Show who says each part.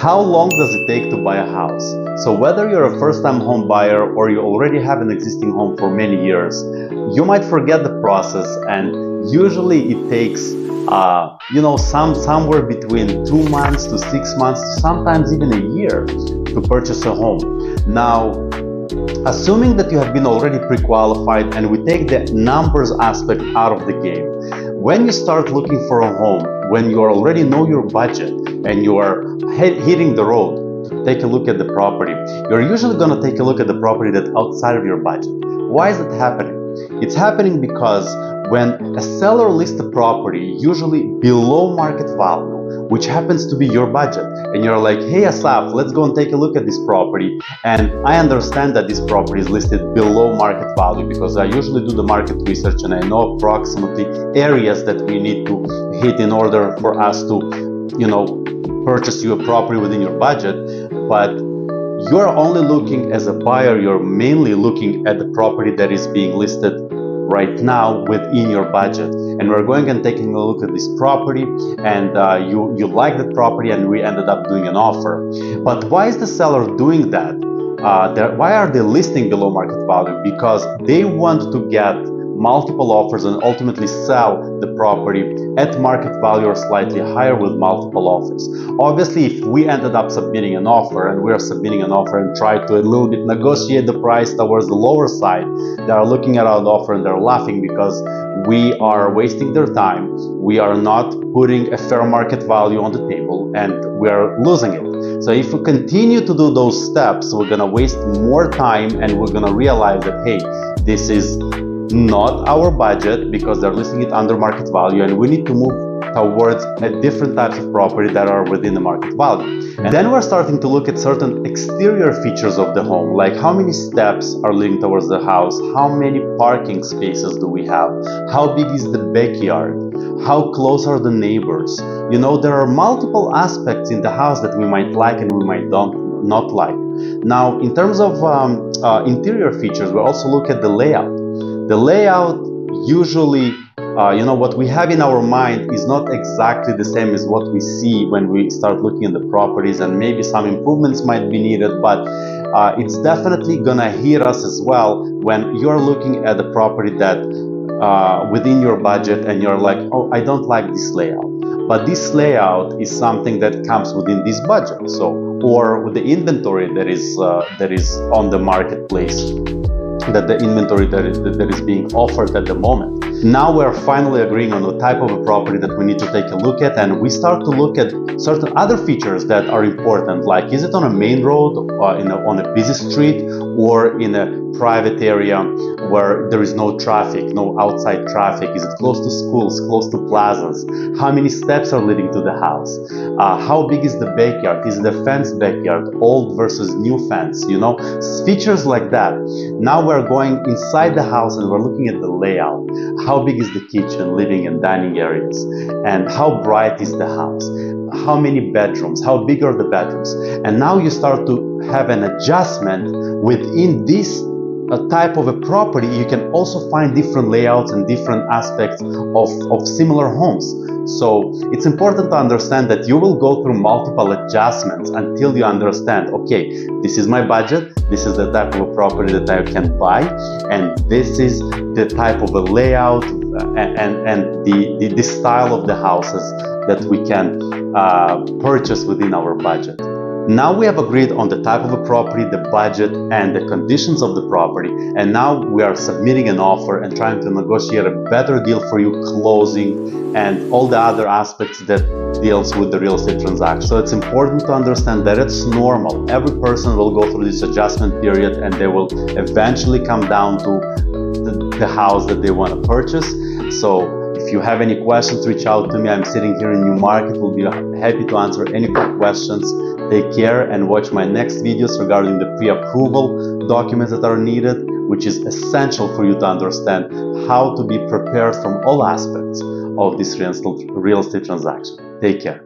Speaker 1: How long does it take to buy a house? So whether you're a first-time home buyer or you already have an existing home for many years, you might forget the process, and usually it takes somewhere between 2 months to 6 months, sometimes even a year to purchase a home. Now, assuming that you have been already pre-qualified and we take the numbers aspect out of the game, when you start looking for a home, when you already know your budget and you are hitting the road to take a look at the property, you're usually going to take a look at the property that's outside of your budget. Why is it happening? It's happening because when a seller lists a property usually below market value, which happens to be your budget, and you're like, hey Asaf, let's go and take a look at this property, and I understand that this property is listed below market value because I usually do the market research and I know approximately areas that we need to hit in order for us to purchase you a property within your budget. But you're only looking, as a buyer, you're mainly looking at the property that is being listed right now within your budget, and we're going and taking a look at this property, and you like the property, and we ended up doing an offer. But why is the seller doing that? Why are they listing below market value? Because they want to get multiple offers and ultimately sell the property at market value or slightly higher with multiple offers. Obviously, if we ended up submitting an offer and we are submitting an offer and try to a little bit negotiate the price towards the lower side, they are looking at our offer and they're laughing because we are wasting their time, we are not putting a fair market value on the table, and we are losing it. So if we continue to do those steps, we're gonna waste more time and we're gonna realize that, hey, this is not our budget because they're listing it under market value, and we need to move towards a different types of property that are within the market value. And then we're starting to look at certain exterior features of the home, like how many steps are leading towards the house, how many parking spaces do we have, how big is the backyard, how close are the neighbors. There are multiple aspects in the house that we might like and we might not like. Now, in terms of interior features, we also look at the layout. The layout usually, what we have in our mind is not exactly the same as what we see when we start looking at the properties, and maybe some improvements might be needed, but it's definitely gonna hit us as well when you're looking at the property that within your budget and you're like, oh, I don't like this layout. But this layout is something that comes within this budget, or with the inventory that is on the marketplace, that the inventory that is being offered at the moment. Now we're finally agreeing on the type of a property that we need to take a look at, and we start to look at certain other features that are important, like is it on a main road, on a busy street, or in a private area where there is no traffic, no outside traffic? Is it close to schools, close to plazas? How many steps are leading to the house? How big is the backyard? Is it a fenced backyard, old versus new fence? Features like that. Now we're going inside the house and we're looking at the layout. How big is the kitchen, living and dining areas? And how bright is the house? How many bedrooms? How big are the bedrooms? And now you start to have an adjustment within this type of a property. You can also find different layouts and different aspects of similar homes. So it's important to understand that you will go through multiple adjustments until you understand, okay, this is my budget, this is the type of a property that I can buy, and this is the type of a layout and the style of the houses that we can purchase within our budget. Now we have agreed on the type of a property, the budget, and the conditions of the property, and now we are submitting an offer and trying to negotiate a better deal for you, closing, and all the other aspects that deals with the real estate transaction. So it's important to understand that it's normal. Every person will go through this adjustment period, and they will eventually come down to the house that they want to purchase. So if you have any questions, reach out to me. I'm sitting here in Newmarket. We'll be happy to answer any questions. Take care and watch my next videos regarding the pre-approval documents that are needed, which is essential for you to understand how to be prepared from all aspects of this real estate transaction. Take care.